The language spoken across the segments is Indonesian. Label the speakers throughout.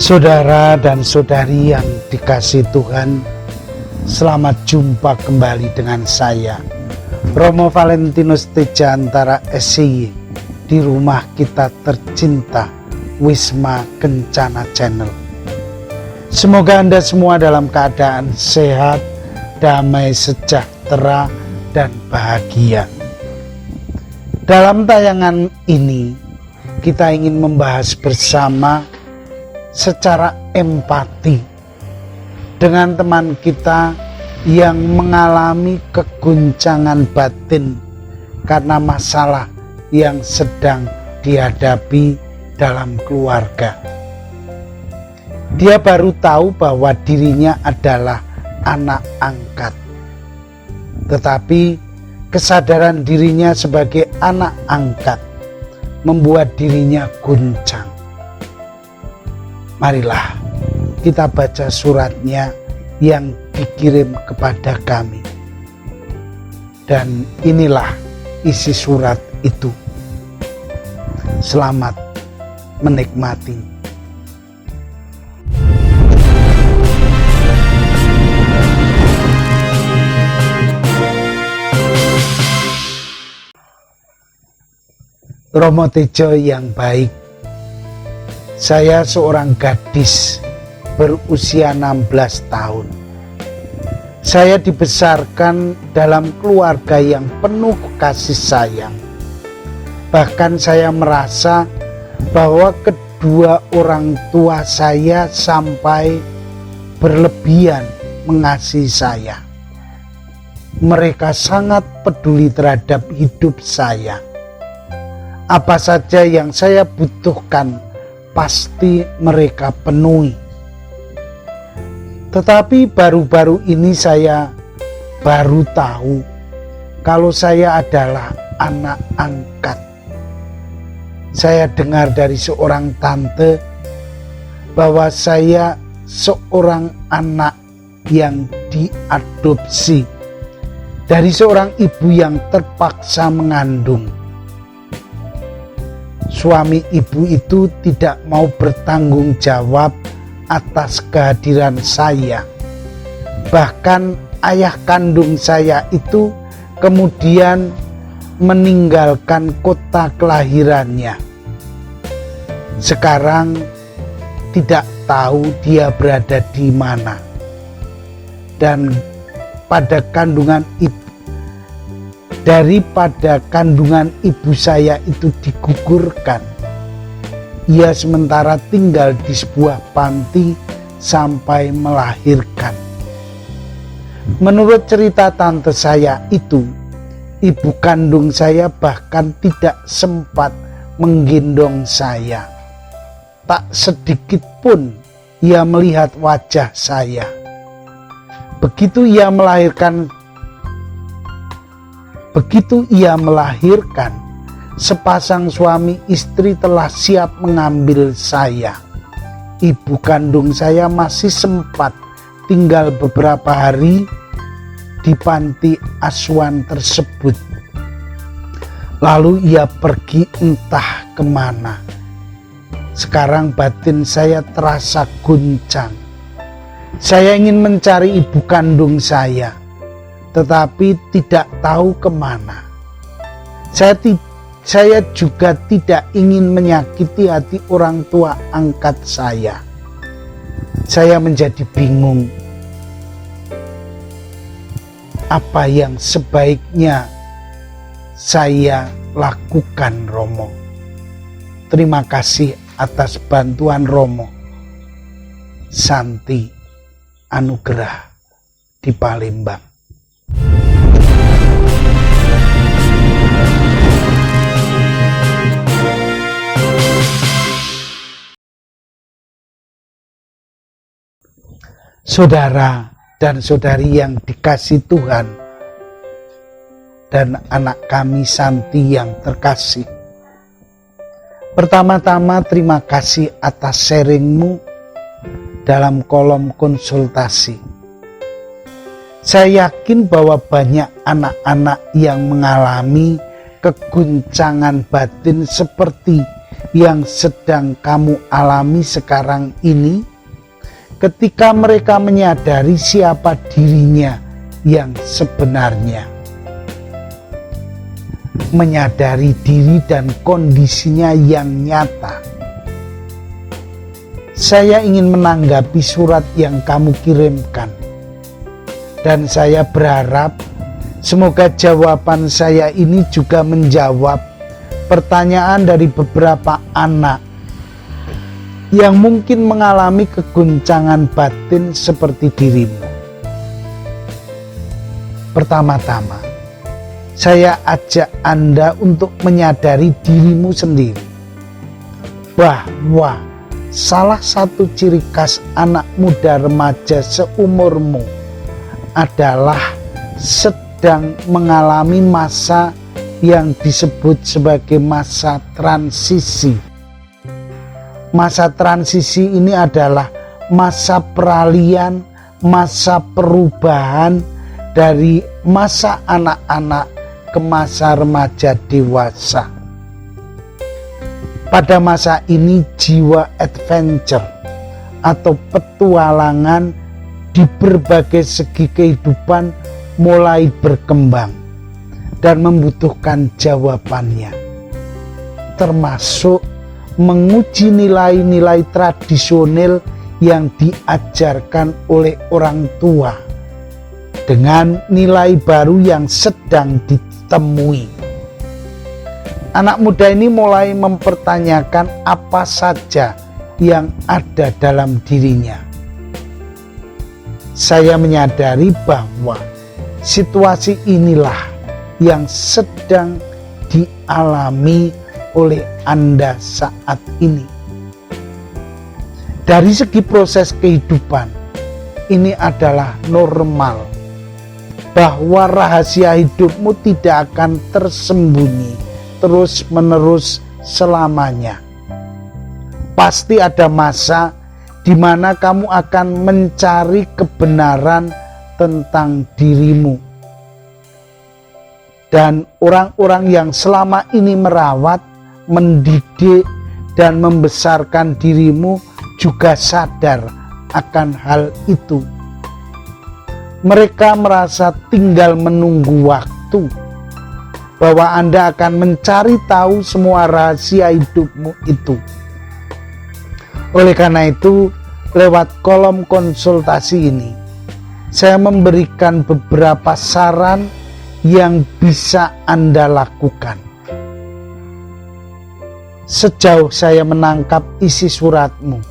Speaker 1: Saudara dan saudari yang dikasihi Tuhan, selamat jumpa kembali dengan saya, Romo Valentinus Tejantara SCY, di rumah kita tercinta, Wisma Kencana Channel. Semoga Anda semua dalam keadaan sehat, damai, sejahtera, dan bahagia. Dalam tayangan ini, kita ingin membahas bersama secara empati dengan teman kita yang mengalami keguncangan batin karena masalah yang sedang dihadapi dalam keluarga. Dia baru tahu bahwa dirinya adalah anak angkat, tetapi kesadaran dirinya sebagai anak angkat membuat dirinya guncang. Marilah kita baca suratnya yang dikirim kepada kami. Dan inilah isi surat itu. Selamat menikmati. Romo Tejo yang baik, saya seorang gadis berusia 16 tahun. Saya dibesarkan dalam keluarga yang penuh kasih sayang. Bahkan saya merasa bahwa kedua orang tua saya sampai berlebihan mengasihi saya. Mereka sangat peduli terhadap hidup saya. Apa saja yang saya butuhkan pasti mereka penuhi. Tetapi baru-baru ini saya baru tahu kalau saya adalah anak angkat. Saya dengar dari seorang tante bahwa saya seorang anak yang diadopsi dari seorang ibu yang terpaksa mengandung. Suami ibu itu tidak mau bertanggung jawab atas kehadiran saya. Bahkan ayah kandung saya itu kemudian meninggalkan kota kelahirannya. Sekarang tidak tahu dia berada di mana. Dan daripada kandungan ibu saya itu digugurkan, ia sementara tinggal di sebuah panti sampai melahirkan. Menurut cerita tante saya itu, ibu kandung saya bahkan tidak sempat menggendong saya. Tak sedikit pun ia melihat wajah saya. Begitu ia melahirkan, sepasang suami istri telah siap mengambil saya. Ibu kandung saya masih sempat tinggal beberapa hari di panti asuhan tersebut. Lalu ia pergi entah kemana. Sekarang batin saya terasa guncang. Saya ingin mencari ibu kandung saya, tetapi tidak tahu kemana. Saya juga tidak ingin menyakiti hati orang tua angkat saya. Saya menjadi bingung. Apa yang sebaiknya saya lakukan, Romo? Terima kasih atas bantuan Romo. Santi Anugerah di Palembang. Saudara dan saudari yang dikasihi Tuhan, dan anak kami Santi yang terkasih, pertama-tama terima kasih atas sharingmu dalam kolom konsultasi. Saya yakin bahwa banyak anak-anak yang mengalami keguncangan batin seperti yang sedang kamu alami sekarang ini, ketika mereka menyadari siapa dirinya yang sebenarnya, menyadari diri dan kondisinya yang nyata. Saya ingin menanggapi surat yang kamu kirimkan, dan saya berharap semoga jawaban saya ini juga menjawab pertanyaan dari beberapa anak yang mungkin mengalami keguncangan batin seperti dirimu. Pertama-tama, saya ajak Anda untuk menyadari dirimu sendiri, bahwa salah satu ciri khas anak muda remaja seumurmu adalah sedang mengalami masa yang disebut sebagai masa transisi. Masa transisi ini adalah masa peralihan, masa perubahan dari masa anak-anak ke masa remaja dewasa. Pada masa ini jiwa adventure atau petualangan di berbagai segi kehidupan mulai berkembang dan membutuhkan jawabannya, termasuk menguji nilai-nilai tradisional yang diajarkan oleh orang tua dengan nilai baru yang sedang ditemui. Anak muda ini mulai mempertanyakan apa saja yang ada dalam dirinya. Saya menyadari bahwa situasi inilah yang sedang dialami oleh Anda saat ini. Dari segi proses kehidupan, ini adalah normal, bahwa rahasia hidupmu tidak akan tersembunyi terus-menerus selamanya. Pasti ada masa di mana kamu akan mencari kebenaran tentang dirimu. Dan orang-orang yang selama ini merawat, mendidik, dan membesarkan dirimu juga sadar akan hal itu. Mereka merasa tinggal menunggu waktu, bahwa Anda akan mencari tahu semua rahasia hidupmu itu. Oleh karena itu, lewat kolom konsultasi ini, saya memberikan beberapa saran yang bisa Anda lakukan. Sejauh saya menangkap isi suratmu,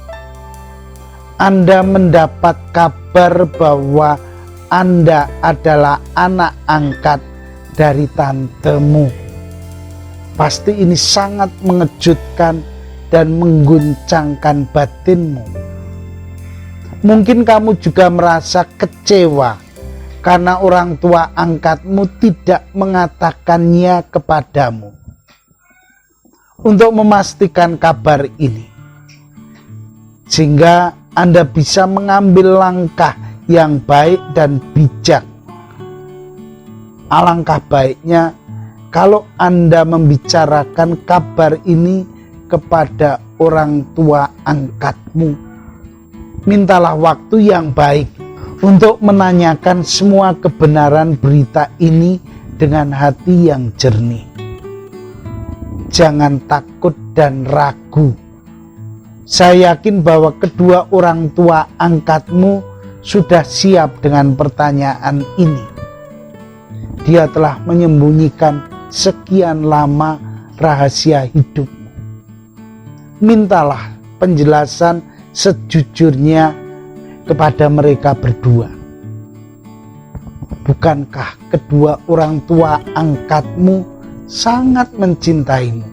Speaker 1: Anda mendapat kabar bahwa Anda adalah anak angkat dari tantemu. Pasti ini sangat mengejutkan dan mengguncangkan batinmu. Mungkin kamu juga merasa kecewa karena orang tua angkatmu tidak mengatakannya kepadamu. Untuk memastikan kabar ini, sehingga Anda bisa mengambil langkah yang baik dan bijak, alangkah baiknya kalau Anda membicarakan kabar ini kepada orang tua angkatmu. Mintalah waktu yang baik untuk menanyakan semua kebenaran berita ini dengan hati yang jernih. Jangan takut dan ragu. Saya yakin bahwa kedua orang tua angkatmu sudah siap dengan pertanyaan ini. Dia telah menyembunyikan sekian lama rahasia hidupmu. Mintalah penjelasan sejujurnya kepada mereka berdua. Bukankah kedua orang tua angkatmu sangat mencintaimu?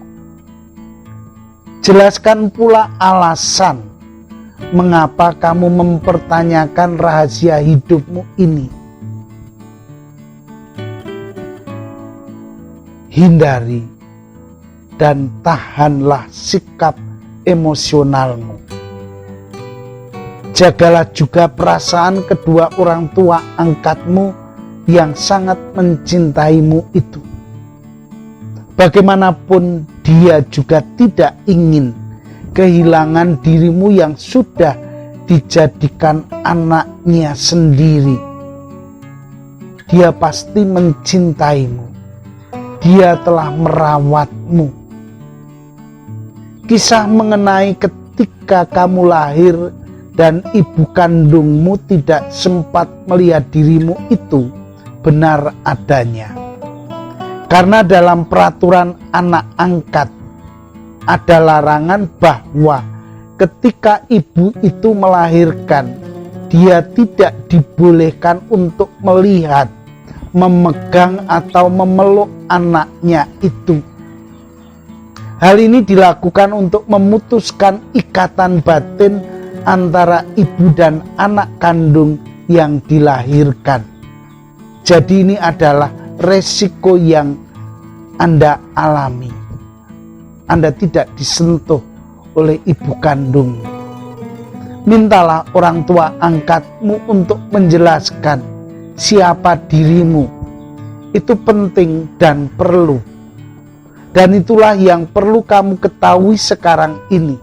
Speaker 1: Jelaskan pula alasan mengapa kamu mempertanyakan rahasia hidupmu ini. Hindari dan tahanlah sikap emosionalmu. Jagalah juga perasaan kedua orang tua angkatmu yang sangat mencintaimu itu. Bagaimanapun dia juga tidak ingin kehilangan dirimu yang sudah dijadikan anaknya sendiri. Dia pasti mencintaimu. Dia telah merawatmu. Kisah mengenai ketika kamu lahir dan ibu kandungmu tidak sempat melihat dirimu itu benar adanya. Karena dalam peraturan anak angkat ada larangan bahwa ketika ibu itu melahirkan, dia tidak dibolehkan untuk melihat, memegang atau memeluk anaknya itu. Hal ini dilakukan untuk memutuskan ikatan batin antara ibu dan anak kandung yang dilahirkan. Jadi ini adalah resiko yang Anda alami. Anda tidak disentuh oleh ibu kandung. Mintalah orang tua angkatmu untuk menjelaskan siapa dirimu. Itu penting dan perlu. Dan itulah yang perlu kamu ketahui sekarang ini.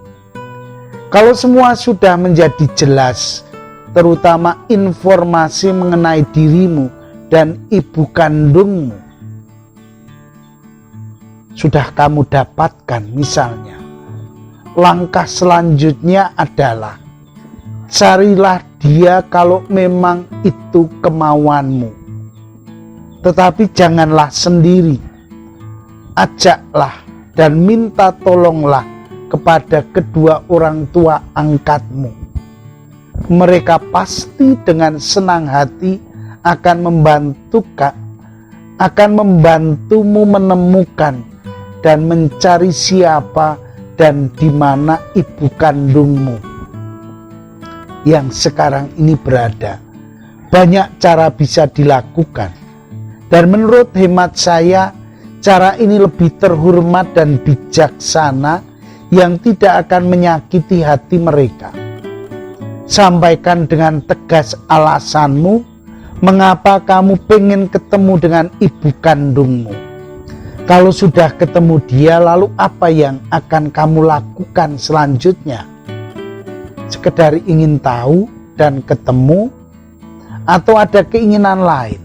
Speaker 1: Kalau semua sudah menjadi jelas, terutama informasi mengenai dirimu dan ibu kandungmu, sudah kamu dapatkan misalnya, langkah selanjutnya adalah carilah dia kalau memang itu kemauanmu. Tetapi janganlah sendiri. Ajaklah dan minta tolonglah kepada kedua orang tua angkatmu. Mereka pasti dengan senang hati akan membantumu menemukan dan mencari siapa dan di mana ibu kandungmu yang sekarang ini berada. Banyak cara bisa dilakukan, dan menurut hemat saya, cara ini lebih terhormat dan bijaksana yang tidak akan menyakiti hati mereka. Sampaikan dengan tegas alasanmu mengapa kamu pengen ketemu dengan ibu kandungmu. Kalau sudah ketemu dia, lalu apa yang akan kamu lakukan selanjutnya? Sekedar ingin tahu dan ketemu, atau ada keinginan lain?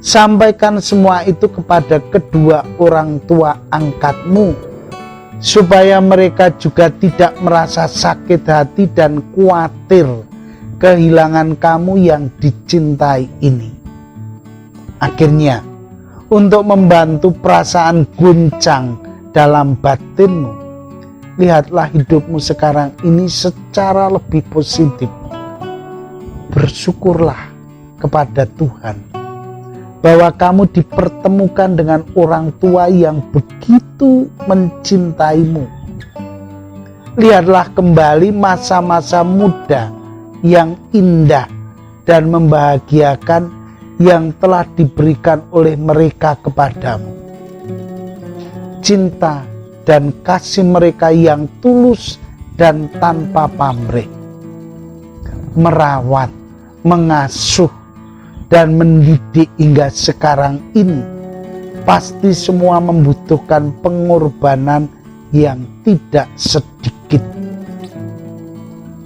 Speaker 1: Sampaikan semua itu kepada kedua orang tua angkatmu, supaya mereka juga tidak merasa sakit hati dan khawatir kehilangan kamu yang dicintai ini. Akhirnya, untuk membantu perasaan guncang dalam batinmu, lihatlah hidupmu sekarang ini secara lebih positif. Bersyukurlah kepada Tuhan bahwa kamu dipertemukan dengan orang tua yang begitu mencintaimu. Lihatlah kembali masa-masa muda yang indah dan membahagiakan yang telah diberikan oleh mereka kepadamu. Cinta dan kasih mereka yang tulus dan tanpa pamrih, merawat, mengasuh, dan mendidik hingga sekarang ini, pasti semua membutuhkan pengorbanan yang tidak sedikit.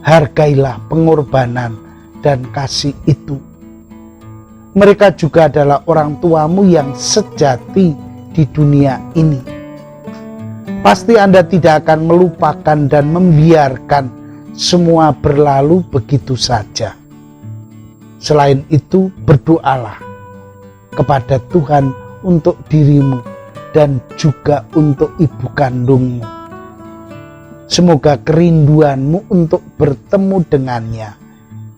Speaker 1: Hargailah pengorbanan dan kasih itu. Mereka juga adalah orang tuamu yang sejati di dunia ini. Pasti Anda tidak akan melupakan dan membiarkan semua berlalu begitu saja. Selain itu, berdoalah kepada Tuhan untuk dirimu dan juga untuk ibu kandungmu. Semoga kerinduanmu untuk bertemu dengannya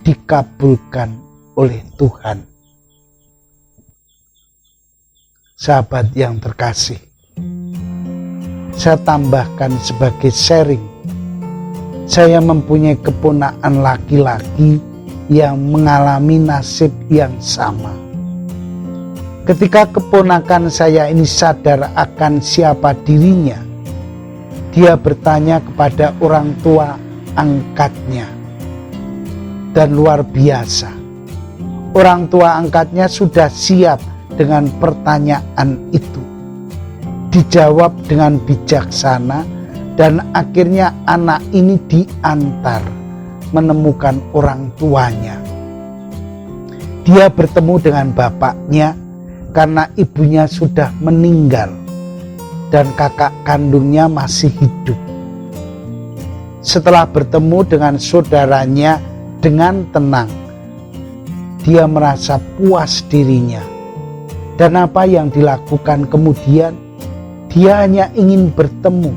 Speaker 1: dikabulkan oleh Tuhan. Sahabat yang terkasih, saya tambahkan sebagai sharing, saya mempunyai keponakan laki-laki yang mengalami nasib yang sama. Ketika keponakan saya ini sadar akan siapa dirinya, dia bertanya kepada orang tua angkatnya. Dan luar biasa, orang tua angkatnya sudah siap dengan pertanyaan itu. dijawab dengan bijaksana, dan akhirnya anak ini diantar menemukan orang tuanya. Dia bertemu dengan bapaknya karena ibunya sudah meninggal dan kakak kandungnya masih hidup. Setelah bertemu dengan saudaranya dengan tenang, dia merasa puas dirinya. Dan apa yang dilakukan kemudian? Dia hanya ingin bertemu,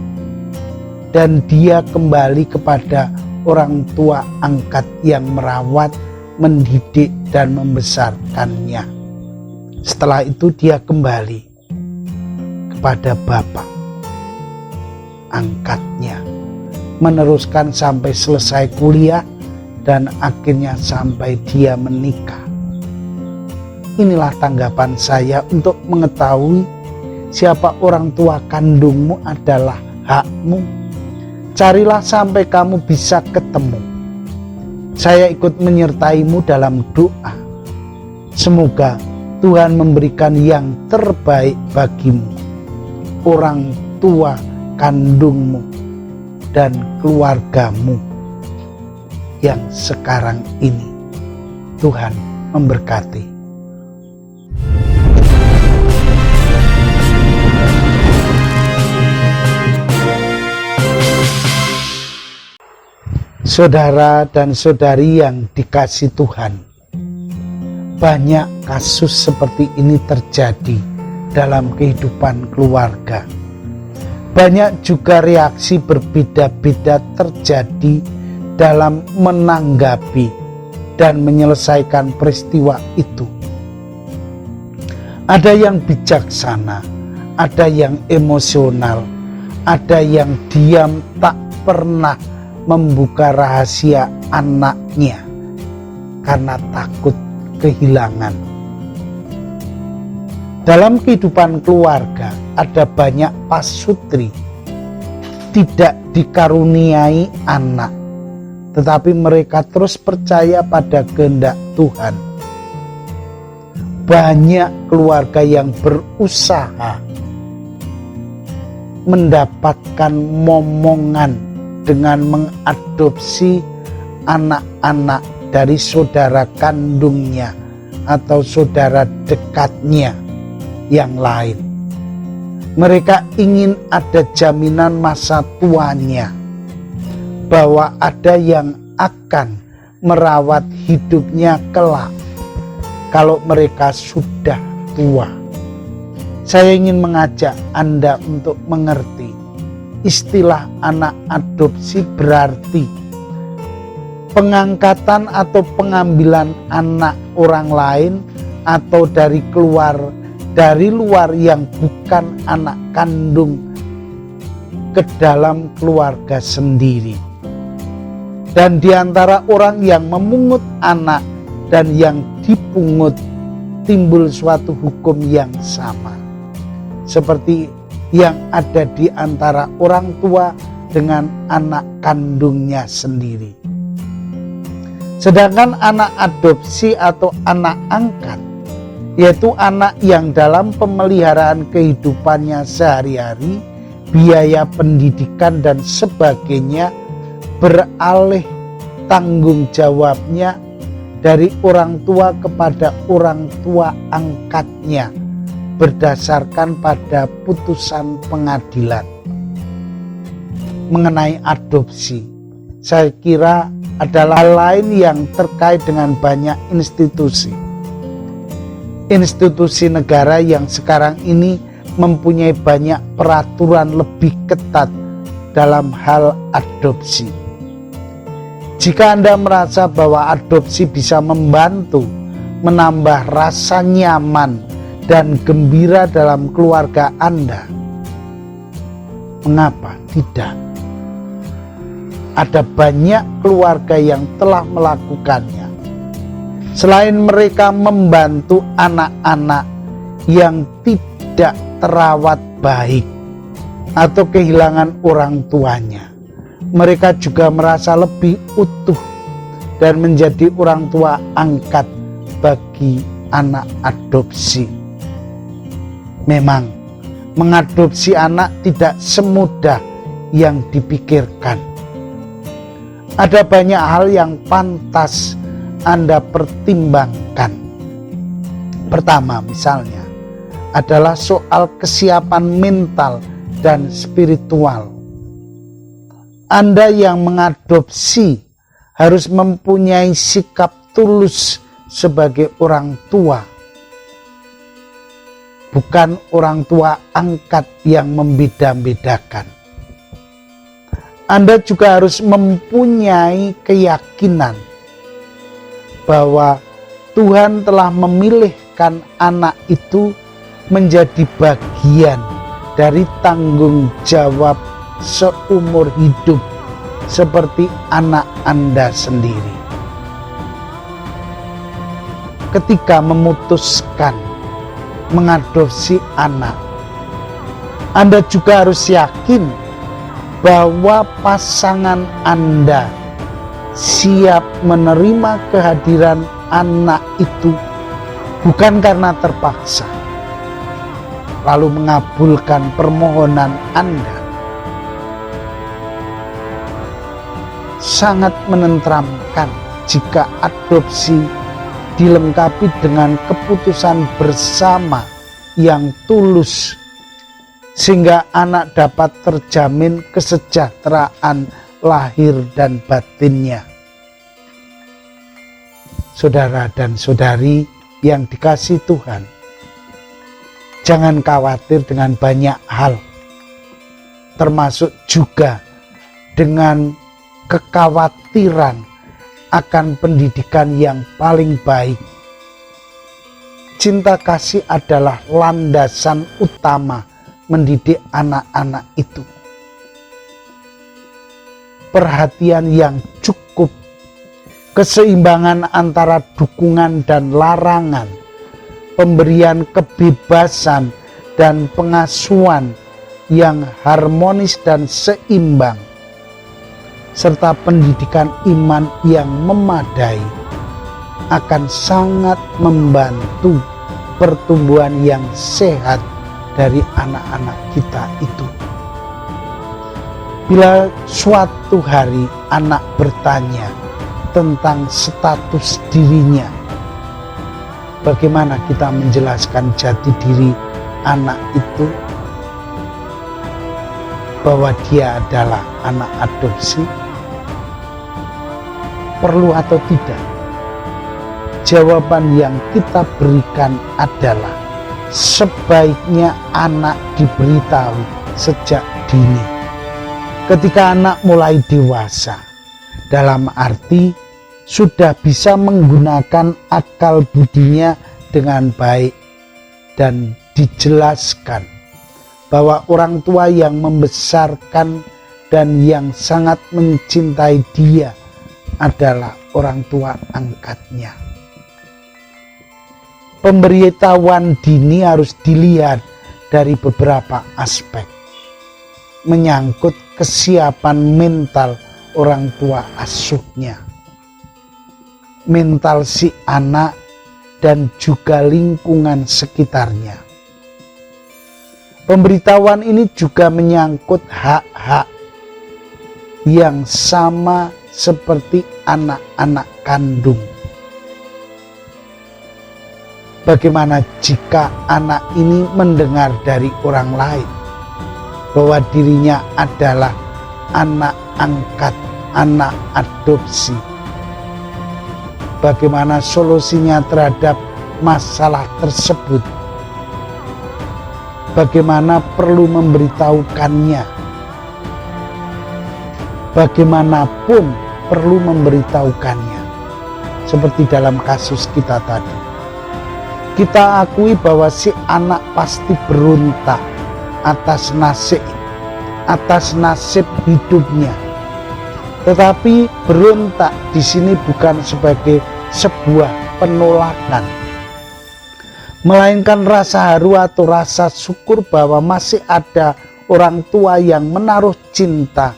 Speaker 1: dan dia kembali kepada orang tua angkat yang merawat, mendidik, dan membesarkannya. Setelah itu dia kembali kepada bapak angkatnya, meneruskan sampai selesai kuliah, dan akhirnya sampai dia menikah. Inilah tanggapan saya untuk mengetahui siapa orang tua kandungmu adalah hakmu. Carilah sampai kamu bisa ketemu. Saya ikut menyertaimu dalam doa. Semoga Tuhan memberikan yang terbaik bagimu, orang tua kandungmu, dan keluargamu yang sekarang ini. Tuhan memberkati. Saudara dan saudari yang dikasihi Tuhan, banyak kasus seperti ini terjadi dalam kehidupan keluarga. Banyak juga reaksi berbeda-beda terjadi dalam menanggapi dan menyelesaikan peristiwa itu. Ada yang bijaksana, ada yang emosional, ada yang diam tak pernah membuka rahasia anaknya karena takut kehilangan. Dalam kehidupan keluarga ada banyak pasutri tidak dikaruniai anak, tetapi mereka terus percaya pada kehendak Tuhan. Banyak keluarga yang berusaha mendapatkan momongan dengan mengadopsi anak-anak dari saudara kandungnya atau saudara dekatnya yang lain. Mereka ingin ada jaminan masa tuanya, bahwa ada yang akan merawat hidupnya kelak kalau mereka sudah tua. Saya ingin mengajak Anda untuk mengerti, istilah anak adopsi berarti pengangkatan atau pengambilan anak orang lain atau dari luar yang bukan anak kandung ke dalam keluarga sendiri. Dan di antara orang yang memungut anak dan yang dipungut timbul suatu hukum yang sama, seperti yang ada di antara orang tua dengan anak kandungnya sendiri. Sedangkan anak adopsi atau anak angkat, yaitu anak yang dalam pemeliharaan kehidupannya sehari-hari, biaya pendidikan dan sebagainya, beralih tanggung jawabnya dari orang tua kepada orang tua angkatnya berdasarkan pada putusan pengadilan. Mengenai adopsi, saya kira adalah hal lain yang terkait dengan banyak institusi negara yang sekarang ini mempunyai banyak peraturan lebih ketat dalam hal adopsi. Jika Anda merasa bahwa adopsi bisa membantu menambah rasa nyaman dan gembira dalam keluarga Anda, mengapa tidak? Ada banyak keluarga yang telah melakukannya. Selain mereka membantu anak-anak yang tidak terawat baik atau kehilangan orang tuanya, mereka juga merasa lebih utuh dan menjadi orang tua angkat bagi anak adopsi. Memang Mengadopsi anak tidak semudah yang dipikirkan. Ada banyak hal yang pantas Anda pertimbangkan. Pertama, misalnya, adalah soal kesiapan mental dan spiritual. Anda yang mengadopsi harus mempunyai sikap tulus sebagai orang tua, bukan orang tua angkat yang membeda-bedakan. Anda juga harus mempunyai keyakinan bahwa Tuhan telah memilihkan anak itu menjadi bagian dari tanggung jawab seumur hidup seperti anak Anda sendiri. Ketika memutuskan mengadopsi anak, Anda juga harus yakin bahwa pasangan Anda siap menerima kehadiran anak itu bukan karena terpaksa, lalu mengabulkan permohonan Anda. Sangat menenteramkan jika adopsi dilengkapi dengan keputusan bersama yang tulus, sehingga anak dapat terjamin kesejahteraan lahir dan batinnya. Saudara dan saudari yang dikasihi Tuhan, jangan khawatir dengan banyak hal, termasuk juga dengan kekhawatiran akan pendidikan yang paling baik. Cinta kasih adalah landasan utama mendidik anak-anak itu. Perhatian yang cukup, keseimbangan antara dukungan dan larangan, pemberian kebebasan dan pengasuhan yang harmonis dan seimbang, serta pendidikan iman yang memadai akan sangat membantu pertumbuhan yang sehat dari anak-anak kita itu. Bila suatu hari anak bertanya tentang status dirinya, bagaimana kita menjelaskan jati diri anak itu? Bahwa dia adalah anak adopsi? Perlu atau tidak? Jawaban yang kita berikan adalah sebaiknya anak diberitahu sejak dini. Ketika anak mulai dewasa, dalam arti sudah bisa menggunakan akal budinya dengan baik, dan dijelaskan bahwa orang tua yang membesarkan dan yang sangat mencintai dia adalah orang tua angkatnya. Pemberitahuan dini harus dilihat dari beberapa aspek, menyangkut kesiapan mental orang tua asuhnya, mental si anak, dan juga lingkungan sekitarnya. Pemberitahuan ini juga menyangkut hak-hak yang sama seperti anak-anak kandung. Bagaimana jika anak ini mendengar dari orang lain bahwa dirinya adalah anak angkat, anak adopsi? Bagaimana solusinya terhadap masalah tersebut? Bagaimana perlu memberitahukannya? Bagaimanapun perlu memberitahukannya. Seperti dalam kasus kita tadi, kita akui bahwa si anak pasti berontak atas nasib hidupnya. Tetapi berontak di sini bukan sebagai sebuah penolakan, melainkan rasa haru atau rasa syukur bahwa masih ada orang tua yang menaruh cinta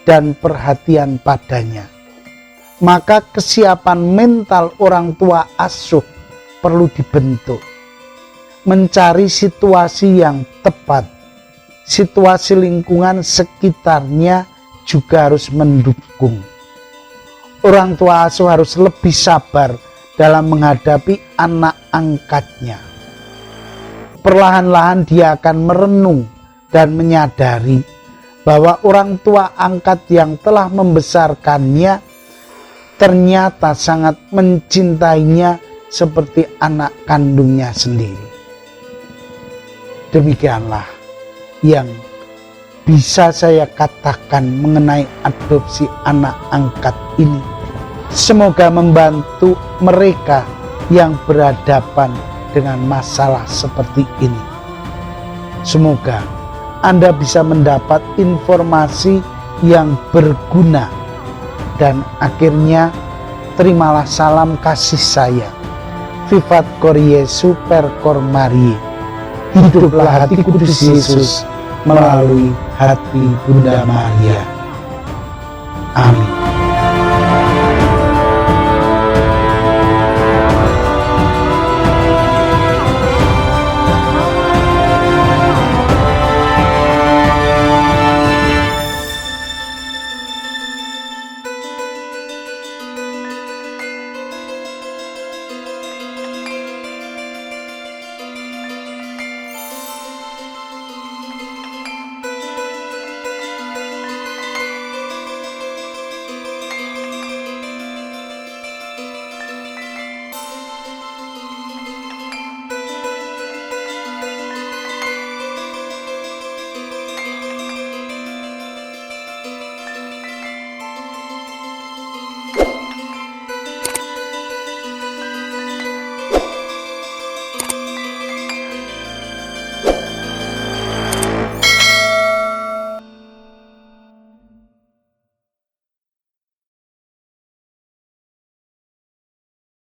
Speaker 1: dan perhatian padanya. Maka kesiapan mental orang tua asuh perlu dibentuk. mencari situasi yang tepat. Situasi lingkungan sekitarnya juga harus mendukung. Orang tua asuh harus lebih sabar dalam menghadapi anak angkatnya. Perlahan-lahan dia akan merenung dan menyadari bahwa orang tua angkat yang telah membesarkannya ternyata sangat mencintainya seperti anak kandungnya sendiri. Demikianlah yang bisa saya katakan mengenai adopsi anak angkat ini. Semoga membantu mereka yang berhadapan dengan masalah seperti ini. Semoga Anda bisa mendapat informasi yang berguna, dan akhirnya terimalah salam kasih saya. Vivat Cor Jesu per Cor Mariae. Hiduplah hati kudus Yesus melalui hati Bunda Maria. Amin.